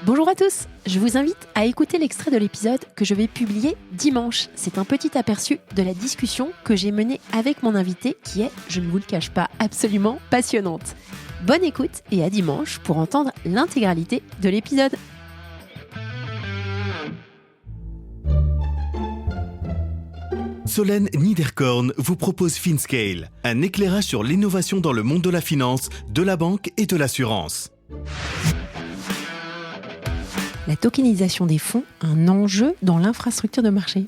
Bonjour à tous, je vous invite à écouter l'extrait de l'épisode que je vais publier dimanche. C'est un petit aperçu de la discussion que j'ai menée avec mon invité qui est, je ne vous le cache pas, absolument passionnante. Bonne écoute et à dimanche pour entendre l'intégralité de l'épisode. Solène Niederkorn vous propose FinScale, un éclairage sur l'innovation dans le monde de la finance, de la banque et de l'assurance. La tokenisation des fonds, un enjeu dans l'infrastructure de marché.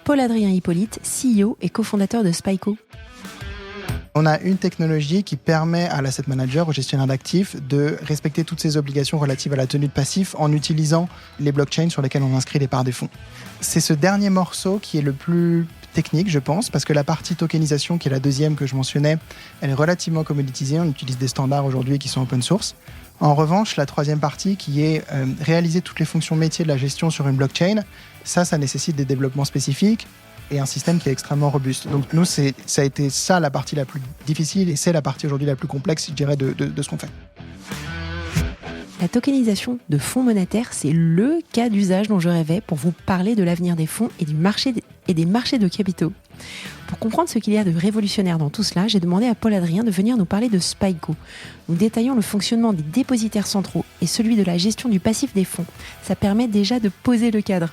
Paul-Adrien Hippolyte, CEO et cofondateur de Spyco. On a une technologie qui permet à l'asset manager, au gestionnaire d'actifs, de respecter toutes ses obligations relatives à la tenue de passifs en utilisant les blockchains sur lesquels on inscrit les parts des fonds. C'est ce dernier morceau qui est le plus technique, je pense, parce que la partie tokenisation, qui est la deuxième que je mentionnais, elle est relativement commoditisée. On utilise des standards aujourd'hui qui sont open source. En revanche, la troisième partie, qui est réaliser toutes les fonctions métiers de la gestion sur une blockchain, ça nécessite des développements spécifiques et un système qui est extrêmement robuste. Donc nous, ça a été ça la partie la plus difficile et c'est la partie aujourd'hui la plus complexe, je dirais, de ce qu'on fait. La tokenisation de fonds monétaires, c'est le cas d'usage dont je rêvais pour vous parler de l'avenir des fonds et des marchés de capitaux. Pour comprendre ce qu'il y a de révolutionnaire dans tout cela, j'ai demandé à Paul-Adrien de venir nous parler de Spyco. Nous détaillons le fonctionnement des dépositaires centraux et celui de la gestion du passif des fonds. Ça permet déjà de poser le cadre.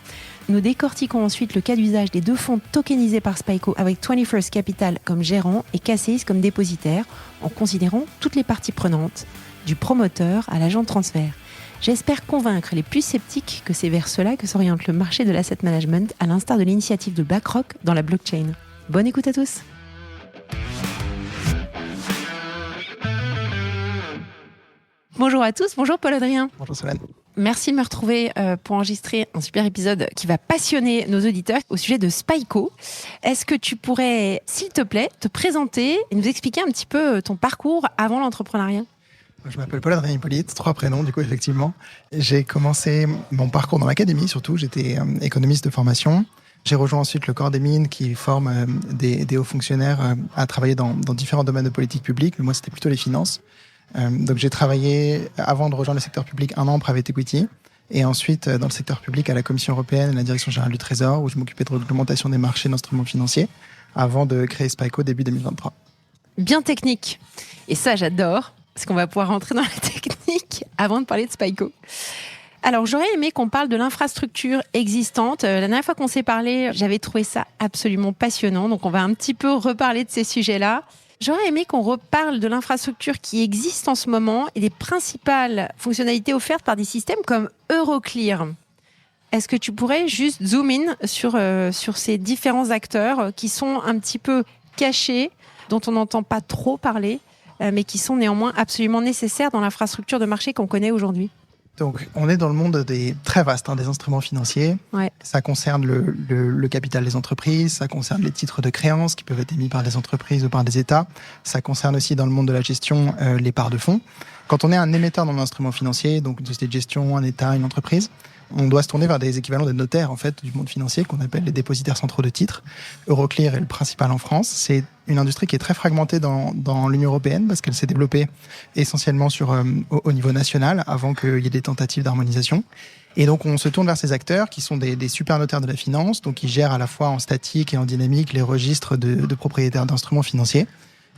Nous décortiquons ensuite le cas d'usage des deux fonds tokenisés par Spyco avec 21st Capital comme gérant et Cassis comme dépositaire, en considérant toutes les parties prenantes, du promoteur à l'agent de transfert. J'espère convaincre les plus sceptiques que c'est vers cela que s'oriente le marché de l'asset management, à l'instar de l'initiative de BlackRock dans la blockchain. Bonne écoute à tous. Bonjour à tous, bonjour Paul-Adrien. Bonjour Solène. Merci de me retrouver pour enregistrer un super épisode qui va passionner nos auditeurs au sujet de Spyco. Est-ce que tu pourrais, s'il te plaît, te présenter et nous expliquer un petit peu ton parcours avant l'entrepreneuriat ? Je m'appelle Paul-Adrien Hippolyte, 3 prénoms du coup effectivement. J'ai commencé mon parcours dans l'académie surtout, j'étais économiste de formation. J'ai rejoint ensuite le corps des mines qui forme des hauts fonctionnaires à travailler dans différents domaines de politique publique. Moi c'était plutôt les finances. Donc j'ai travaillé avant de rejoindre le secteur public 1 an en private equity et ensuite dans le secteur public à la Commission européenne et la Direction générale du Trésor où je m'occupais de réglementation des marchés d'instruments financiers avant de créer Spyco début 2023. Bien technique. Et ça j'adore. Parce qu'on va pouvoir rentrer dans la technique avant de parler de Spyco. Alors, j'aurais aimé qu'on parle de l'infrastructure existante. La dernière fois qu'on s'est parlé, j'avais trouvé ça absolument passionnant. Donc, on va un petit peu reparler de ces sujets-là. J'aurais aimé qu'on reparle de l'infrastructure qui existe en ce moment et des principales fonctionnalités offertes par des systèmes comme Euroclear. Est-ce que tu pourrais juste zoom in sur ces différents acteurs qui sont un petit peu cachés, dont on n'entend pas trop parler, mais qui sont néanmoins absolument nécessaires dans l'infrastructure de marché qu'on connaît aujourd'hui? Donc, on est dans le monde très vaste des instruments financiers. Ouais. Ça concerne le capital des entreprises, ça concerne les titres de créances qui peuvent être émis par des entreprises ou par des États. Ça concerne aussi dans le monde de la gestion les parts de fonds. Quand on est un émetteur dans l'instrument financier, donc une société de gestion, un État, une entreprise, on doit se tourner vers des équivalents des notaires en fait du monde financier qu'on appelle les dépositaires centraux de titres. Euroclear est le principal en France. C'est une industrie qui est très fragmentée dans l'Union européenne parce qu'elle s'est développée essentiellement au niveau national avant qu'il y ait des tentatives d'harmonisation. Et donc on se tourne vers ces acteurs qui sont des super notaires de la finance, donc qui gèrent à la fois en statique et en dynamique les registres de propriétaires d'instruments financiers.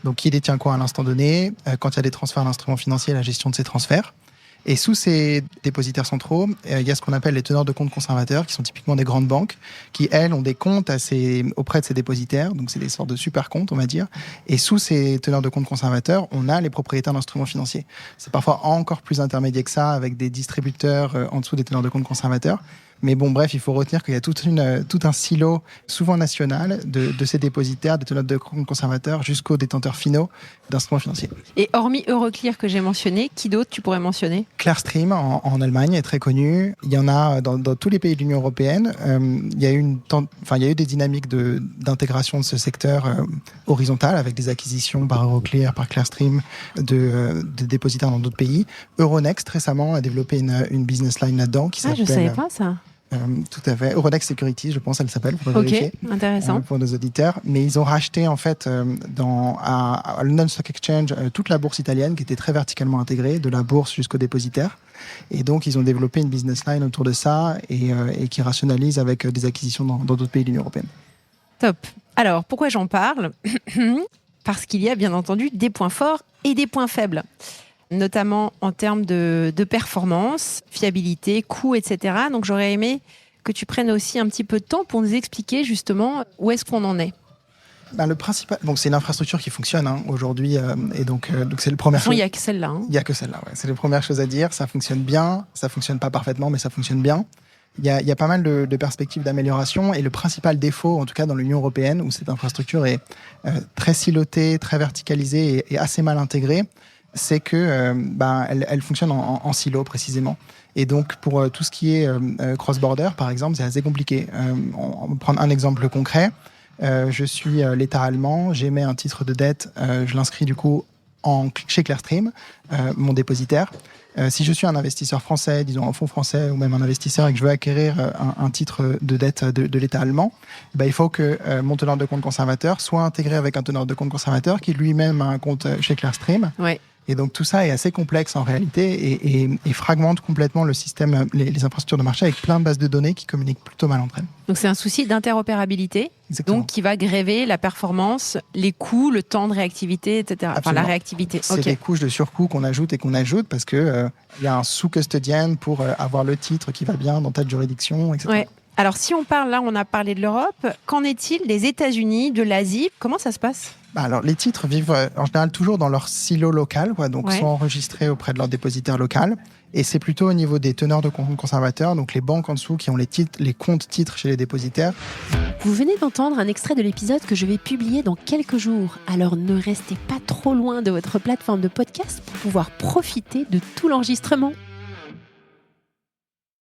Donc qui détient quoi à l'instant donné, quand il y a des transferts d'instruments financiers, la gestion de ces transferts. Et sous ces dépositaires centraux, il y a ce qu'on appelle les teneurs de comptes conservateurs, qui sont typiquement des grandes banques, qui, elles, ont des comptes auprès de ces dépositaires. Donc, c'est des sortes de super comptes, on va dire. Et sous ces teneurs de comptes conservateurs, on a les propriétaires d'instruments financiers. C'est parfois encore plus intermédiaire que ça, avec des distributeurs en dessous des teneurs de comptes conservateurs. Mais bon, bref, il faut retenir qu'il y a tout un silo, souvent national, de ces dépositaires, des teneurs de comptes conservateurs, jusqu'aux détenteurs finaux d'instruments financiers. Et hormis Euroclear que j'ai mentionné, qui d'autre tu pourrais mentionner ? Clearstream en Allemagne est très connu. Il y en a dans tous les pays de l'Union européenne. Il y a eu des dynamiques d'intégration de ce secteur horizontal avec des acquisitions par Euroclear, par Clearstream de dépositaires dans d'autres pays. Euronext récemment a développé une business line là-dedans qui s'appelle. Je savais pas ça. Tout à fait. Euronext Securities, je pense, elle s'appelle. Pour Ok, vérifier, intéressant. pour nos auditeurs. Mais ils ont racheté, en fait, à London Stock Exchange, toute la bourse italienne qui était très verticalement intégrée, de la bourse jusqu'au dépositaire. Et donc, ils ont développé une business line autour de ça et qui rationalise avec des acquisitions dans d'autres pays de l'Union européenne. Top. Alors, pourquoi j'en parle ? Parce qu'il y a bien entendu des points forts et des points faibles, notamment en termes de performance, fiabilité, coût, etc. Donc, j'aurais aimé que tu prennes aussi un petit peu de temps pour nous expliquer justement où est-ce qu'on en est. Le principal, donc c'est une infrastructure qui fonctionne aujourd'hui, et donc c'est le premier. Il n'y a que celle-là. Hein. Il n'y a que celle-là, ouais. C'est la première chose à dire. Ça fonctionne bien, ça fonctionne pas parfaitement, mais ça fonctionne bien. Il y a pas mal de perspectives d'amélioration, et le principal défaut, en tout cas dans l'Union européenne, où cette infrastructure est très silotée, très verticalisée et assez mal intégrée, c'est que elle fonctionne en silo précisément. Et donc pour tout ce qui est cross-border, par exemple, c'est assez compliqué. On va prendre un exemple concret. Je suis l'État allemand, j'émets un titre de dette, je l'inscris du coup chez Clearstream, mon dépositaire. Si je suis un investisseur français, disons un fonds français ou même un investisseur et que je veux acquérir un titre de dette de l'État allemand, il faut que mon teneur de compte conservateur soit intégré avec un teneur de compte conservateur qui lui-même a un compte chez Clearstream. Ouais. Et donc tout ça est assez complexe en réalité et fragmente complètement le système, les infrastructures de marché avec plein de bases de données qui communiquent plutôt mal entre elles. Donc c'est un souci d'interopérabilité, Exactement. donc qui va gréver la performance, les coûts, le temps de réactivité, etc. Enfin la réactivité. C'est des couches de surcoût qu'on ajoute parce que y a un sous-custodian pour avoir le titre qui va bien dans telle juridiction, etc. Ouais. Alors si on parle, là on a parlé de l'Europe, qu'en est-il des États-Unis, de l'Asie ? Comment ça se passe ? Alors, les titres vivent en général toujours dans leur silo local, donc sont enregistrés auprès de leur dépositaire local. Et c'est plutôt au niveau des teneurs de compte conservateurs, donc les banques en dessous qui ont les comptes titres chez les dépositaires. Vous venez d'entendre un extrait de l'épisode que je vais publier dans quelques jours. Alors ne restez pas trop loin de votre plateforme de podcast pour pouvoir profiter de tout l'enregistrement.